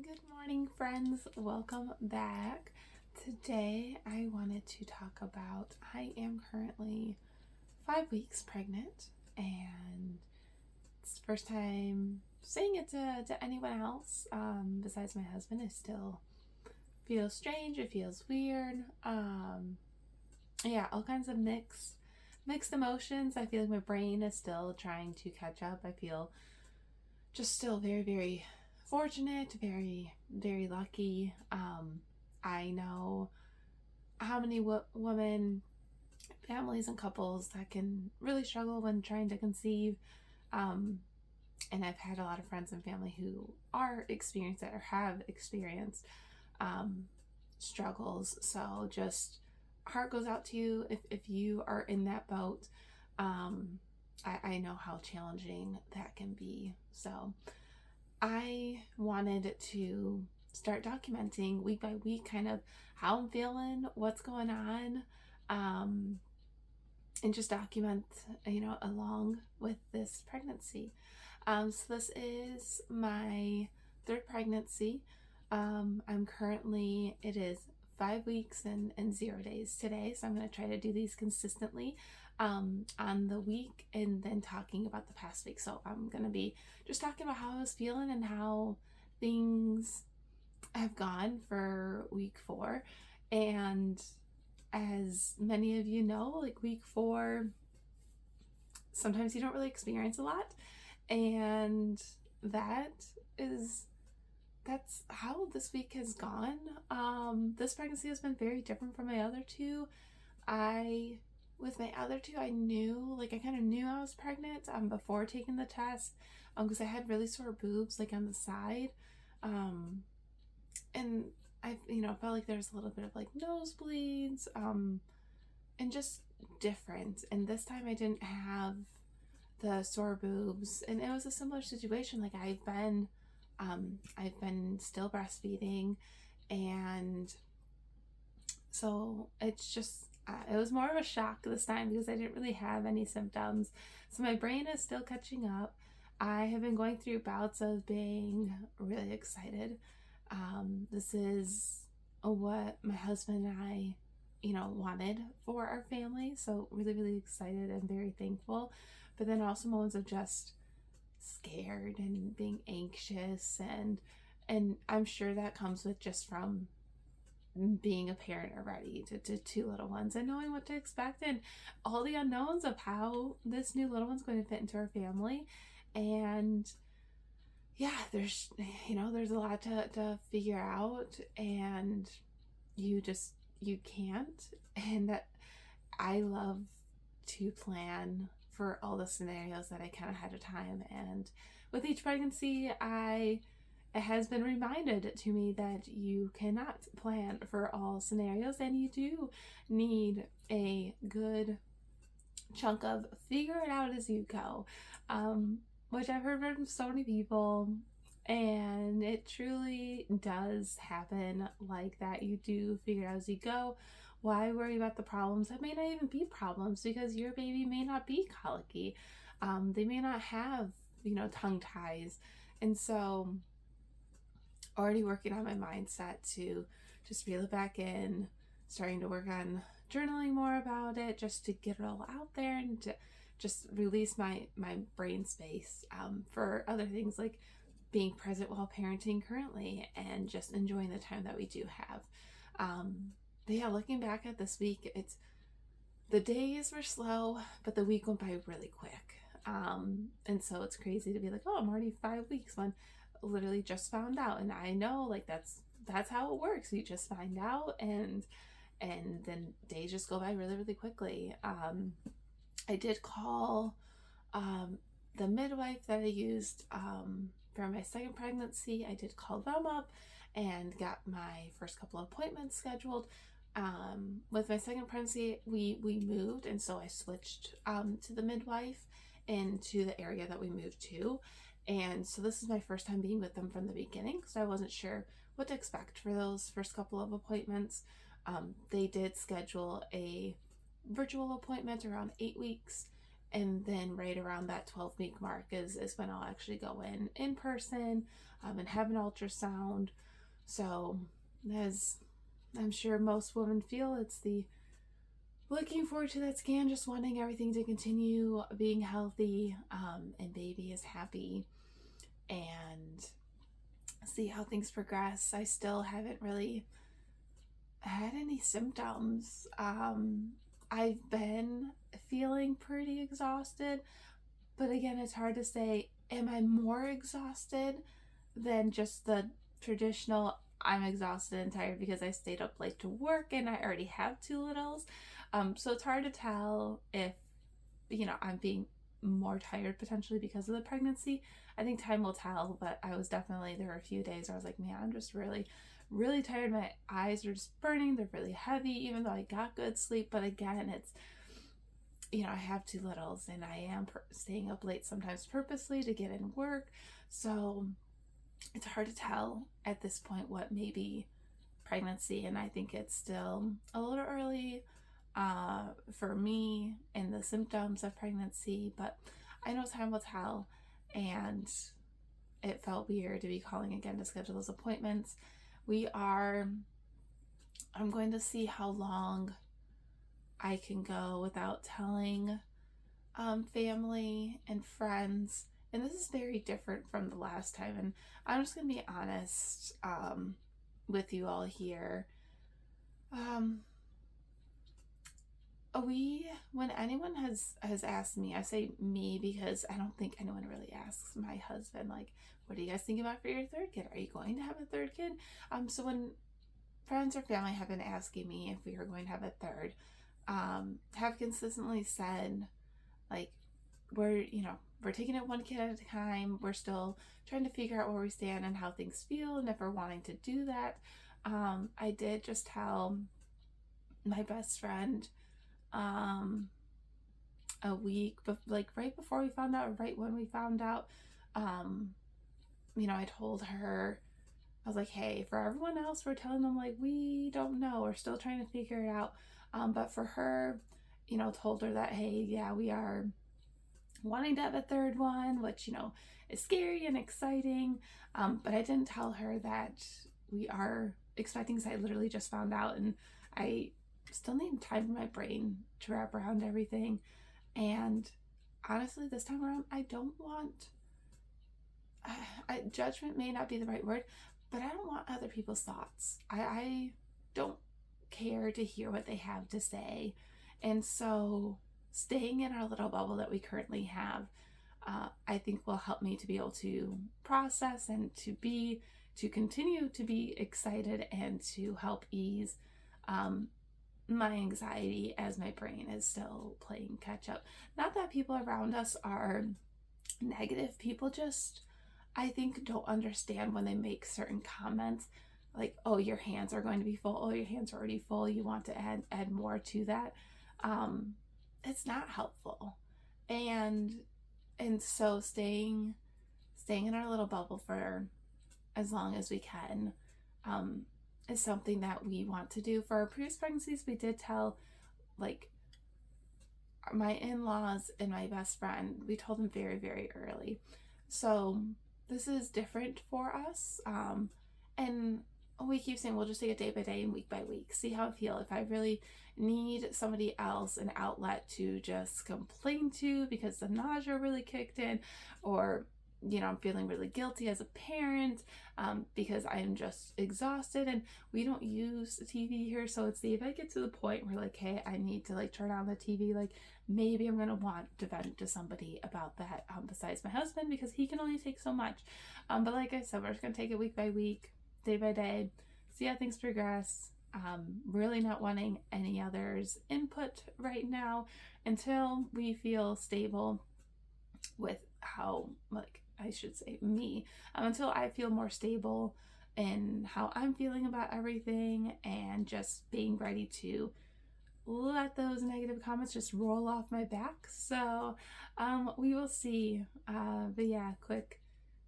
Good morning, friends. Welcome back. Today, I wanted to talk about I am currently 5 weeks pregnant, and it's the first time saying it to anyone else besides my husband. It still feels strange, it feels weird. Yeah, all kinds of mixed emotions. I feel like my brain is still trying to catch up. I feel just still very, very fortunate, very, very lucky. I know how many women, families, and couples that can really struggle when trying to conceive. Um, and I've had a lot of friends and family who are experienced or have experienced um, struggles. So just heart goes out to you if you are in that boat. Um, I know how challenging that can be. So I wanted to start documenting week by week kind of how I'm feeling, what's going on, um, and just document, along with this pregnancy. So this is my third pregnancy. It is 5 weeks and 0 days today. So I'm going to try to do these consistently on the week and then talking about the past week. So I'm going to be just talking about how I was feeling and how things have gone for week 4. And as many of you know, like week 4, sometimes you don't really experience a lot. And that is that's how this week has gone. This pregnancy has been very different from my other two. With my other two, I knew, like, I kind of knew I was pregnant before taking the test, because I had really sore boobs, like, on the side, and I, felt like there was a little bit of like nosebleeds, and just different. And this time I didn't have the sore boobs, and it was a similar situation. Like I've been still breastfeeding, and so it's just it was more of a shock this time because I didn't really have any symptoms. So my brain is still catching up. I have been going through bouts of being really excited. This is what my husband and I, wanted for our family. So really, really excited and very thankful. But then also moments of just scared and being anxious, and I'm sure that comes with just from being a parent already to two little ones and knowing what to expect and all the unknowns of how this new little one's going to fit into our family. And yeah, there's a lot to figure out, and you can't. And that I love to plan for all the scenarios that I kind of had of time. And with each pregnancy, it has been reminded to me that you cannot plan for all scenarios, and you do need a good chunk of figure it out as you go, which I've heard from so many people, and it truly does happen like that. You do figure out as you go. Why worry about the problems that may not even be problems, because your baby may not be colicky. They may not have, tongue ties. And so already working on my mindset to just reel it back in, starting to work on journaling more about it, just to get it all out there and to just release my brain space for other things like being present while parenting currently and just enjoying the time that we do have. But yeah, looking back at this week, the days were slow, but the week went by really quick. And so it's crazy to be like, oh, I'm already 5 weeks when literally just found out. And I know, like, that's how it works. You just find out, and then days just go by really, really quickly. I did call the midwife that I used for my second pregnancy. I did call them up and got my first couple of appointments scheduled. With my second pregnancy, we moved, and so I switched to the midwife into the area that we moved to. And so this is my first time being with them from the beginning, so I wasn't sure what to expect for those first couple of appointments. They did schedule a virtual appointment around 8 weeks, and then right around that 12-week mark is when I'll actually go in person. and have an ultrasound. So as I'm sure most women feel, it's the looking forward to that scan, just wanting everything to continue being healthy, and baby is happy, and see how things progress. I still haven't really had any symptoms. I've been feeling pretty exhausted, but again, it's hard to say, am I more exhausted than just the traditional I'm exhausted and tired because I stayed up late to work and I already have two littles? So it's hard to tell if, I'm being more tired potentially because of the pregnancy. I think time will tell, but there were a few days where I was like, man, I'm just really, really tired. My eyes are just burning. They're really heavy, even though I got good sleep. But again, it's, I have two littles and I am staying up late sometimes purposely to get in work. So it's hard to tell at this point what may be pregnancy. And I think it's still a little early for me and the symptoms of pregnancy, but I know time will tell. And it felt weird to be calling again to schedule those appointments. I'm going to see how long I can go without telling family and friends. And this is very different from the last time. And I'm just going to be honest with you all here. When anyone has asked me, I say me because I don't think anyone really asks my husband, like, what are you guys thinking about for your third kid? Are you going to have a third kid? So when friends or family have been asking me if we are going to have a third, have consistently said, like, we're taking it one kid at a time. We're still trying to figure out where we stand and how things feel and if we're wanting to do that. I did just tell my best friend a week, but like right before we found out, right when we found out, I told her, I was like, hey, for everyone else, we're telling them, like, we don't know, we're still trying to figure it out. But for her, told her that, hey, yeah, we are wanting to have a third one, which, is scary and exciting. But I didn't tell her that we are expecting, because I literally just found out and I still need time in my brain to wrap around everything. And honestly, this time around, I don't want, judgment may not be the right word, but I don't want other people's thoughts. I don't care to hear what they have to say. And so staying in our little bubble that we currently have, I think will help me to be able to process and to continue to be excited and to help ease my anxiety as my brain is still playing catch up. Not that people around us are negative. People just, I think, don't understand when they make certain comments like, oh, your hands are going to be full. Oh, your hands are already full. You want to add more to that. It's not helpful. And so staying in our little bubble for as long as we can is something that we want to do. For our previous pregnancies, we did tell, like, my in-laws and my best friend, we told them very, very early. So this is different for us. And we keep saying we'll just take it day by day and week by week, see how I feel. If I really need somebody else, an outlet to just complain to because the nausea really kicked in, or I'm feeling really guilty as a parent because I am just exhausted, and we don't use the TV here. So it's if I get to the point where, like, hey, I need to, like, turn on the TV, like, maybe I'm going to want to vent to somebody about that besides my husband, because he can only take so much. But like I said, we're just going to take it week by week, day by day, see how things progress. Really not wanting any other's input right now until we feel stable with how, like, I should say me, until I feel more stable in how I'm feeling about everything, and just being ready to let those negative comments just roll off my back. So we will see. But yeah, quick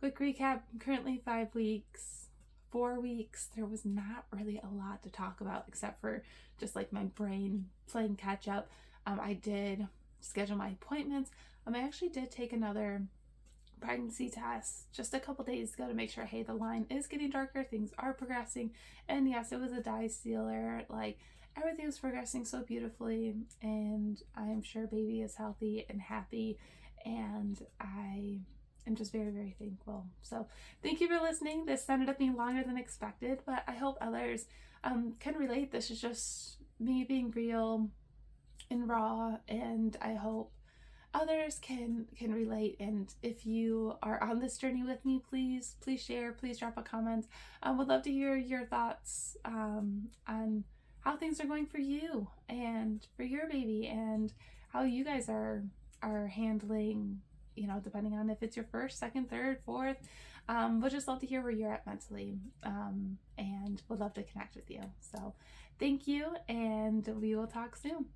recap. Currently 5 weeks, 4 weeks. There was not really a lot to talk about except for just, like, my brain playing catch up. I did schedule my appointments. I actually did take another pregnancy test just a couple days ago to make sure, hey, the line is getting darker, things are progressing. And yes, it was a dye sealer. Like, everything was progressing so beautifully, and I'm sure baby is healthy and happy, and I am just very, very thankful. So thank you for listening. This ended up being longer than expected, but I hope others can relate. This is just me being real and raw, and I hope others can relate. And if you are on this journey with me, please share, please drop a comment. Would love to hear your thoughts on how things are going for you and for your baby, and how you guys are handling, you know, depending on if it's your first, second, third, fourth. Would just love to hear where you're at mentally, and would love to connect with you. So thank you, and we will talk soon.